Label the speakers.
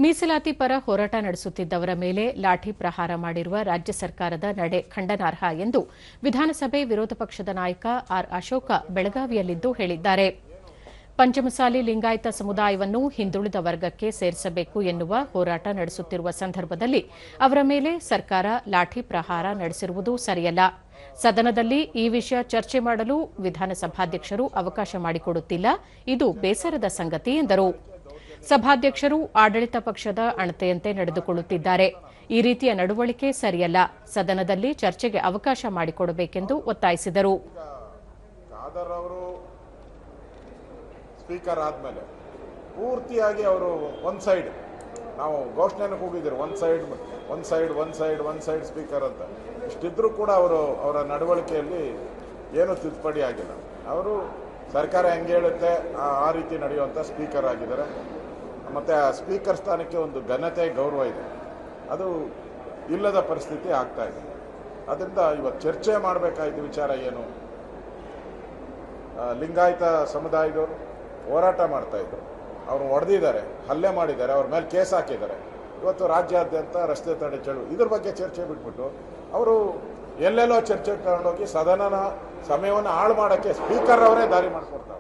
Speaker 1: ಮೀಸಲಾತಿ ಪರ ಹೋರಾಟ ನಡೆಸುತ್ತಿದ್ದವರ ಮೇಲೆ ಲಾಠಿ ಪ್ರಹಾರ ಮಾಡಿರುವ ರಾಜ್ಯ ಸರ್ಕಾರದ ನಡೆ ಖಂಡನಾರ್ಹ ಎಂದು ವಿಧಾನಸಭೆ ವಿರೋಧ ಪಕ್ಷದ ನಾಯಕ ಆರ್ ಅಶೋಕ ಬೆಳಗಾವಿಯಲ್ಲಿಂದು ಹೇಳಿದ್ದಾರೆ. ಪಂಚಮಸಾಲಿ ಲಿಂಗಾಯತ ಸಮುದಾಯವನ್ನು ಹಿಂದುಳಿದ ವರ್ಗಕ್ಕೆ ಸೇರಿಸಬೇಕು ಎನ್ನುವ ಹೋರಾಟ ನಡೆಸುತ್ತಿರುವ ಸಂದರ್ಭದಲ್ಲಿ ಅವರ ಮೇಲೆ ಸರ್ಕಾರ ಲಾಠಿ ಪ್ರಹಾರ ನಡೆಸಿರುವುದು ಸರಿಯಲ್ಲ. ಸದನದಲ್ಲಿ ಈ ವಿಷಯ ಚರ್ಚೆ ಮಾಡಲು ವಿಧಾನಸಭಾಧ್ಯಕ್ಷರು ಅವಕಾಶ ಮಾಡಿಕೊಡುತ್ತಿಲ್ಲ. ಇದು ಬೇಸರದ ಸಂಗತಿ ಎಂದರು. ಸಭಾಧ್ಯಕ್ಷರು ಆಡಳಿತ ಪಕ್ಷದ ಅಣತೆಯಂತೆ ನಡೆದುಕೊಳ್ಳುತ್ತಿದ್ದಾರೆ. ಈ ರೀತಿಯ ನಡವಳಿಕೆ ಸರಿಯಲ್ಲ. ಸದನದಲ್ಲಿ ಚರ್ಚೆಗೆ ಅವಕಾಶ ಮಾಡಿಕೊಡಬೇಕೆಂದು ಒತ್ತಾಯಿಸಿದರು.
Speaker 2: ಸ್ಪೀಕರ್ ಆದ್ಮೇಲೆ ಪೂರ್ತಿಯಾಗಿ ಅವರು ಒನ್ ಸೈಡ್ ನಾವು ಘೋಷಣೆಯನ್ನು ಕೂಗಿದ್ರು, ಒನ್ ಸೈಡ್ ಸ್ಪೀಕರ್ ಅಂತ. ಇಷ್ಟಿದ್ರೂ ಕೂಡ ಅವರ ನಡವಳಿಕೆಯಲ್ಲಿ ಏನೂ ತಿದ್ದುಪಡಿ ಆಗಿಲ್ಲ. ಅವರು ಸರ್ಕಾರ ಹೆಂಗೆ ಹೇಳುತ್ತೆ ಆ ರೀತಿ ನಡೆಯುವಂಥ ಸ್ಪೀಕರ್ ಆಗಿದ್ದಾರೆ. ಮತ್ತು ಆ ಸ್ಪೀಕರ್ ಸ್ಥಾನಕ್ಕೆ ಒಂದು ಘನತೆ ಗೌರವ ಇದೆ, ಅದು ಇಲ್ಲದ ಪರಿಸ್ಥಿತಿ ಆಗ್ತಾ ಇದೆ. ಅದರಿಂದ ಇವತ್ತು ಚರ್ಚೆ ಮಾಡಬೇಕಾದ ವಿಚಾರ ಏನು, ಲಿಂಗಾಯತ ಸಮುದಾಯದವರು ಹೋರಾಟ ಮಾಡ್ತಾಯಿದ್ರು, ಅವರು ಹೊಡೆದಿದ್ದಾರೆ, ಹಲ್ಲೆ ಮಾಡಿದ್ದಾರೆ, ಅವ್ರ ಮೇಲೆ ಕೇಸ್ ಹಾಕಿದ್ದಾರೆ. ಇವತ್ತು ರಾಜ್ಯಾದ್ಯಂತ ರಸ್ತೆ ತಡೆ ಚಳು ಇದ್ರ ಬಗ್ಗೆ ಚರ್ಚೆ ಬಿಟ್ಬಿಟ್ಟು ಅವರು ಎಲ್ಲೆಲ್ಲೋ ಚರ್ಚೆ ತಗೊಂಡೋಗಿ ಸದನನ ಸಮಯವನ್ನು ಹಾಳು ಮಾಡೋಕ್ಕೆ ಸ್ಪೀಕರ್ ಅವರೇ ದಾರಿ ಮಾಡಿಕೊಡ್ತಾರೆ.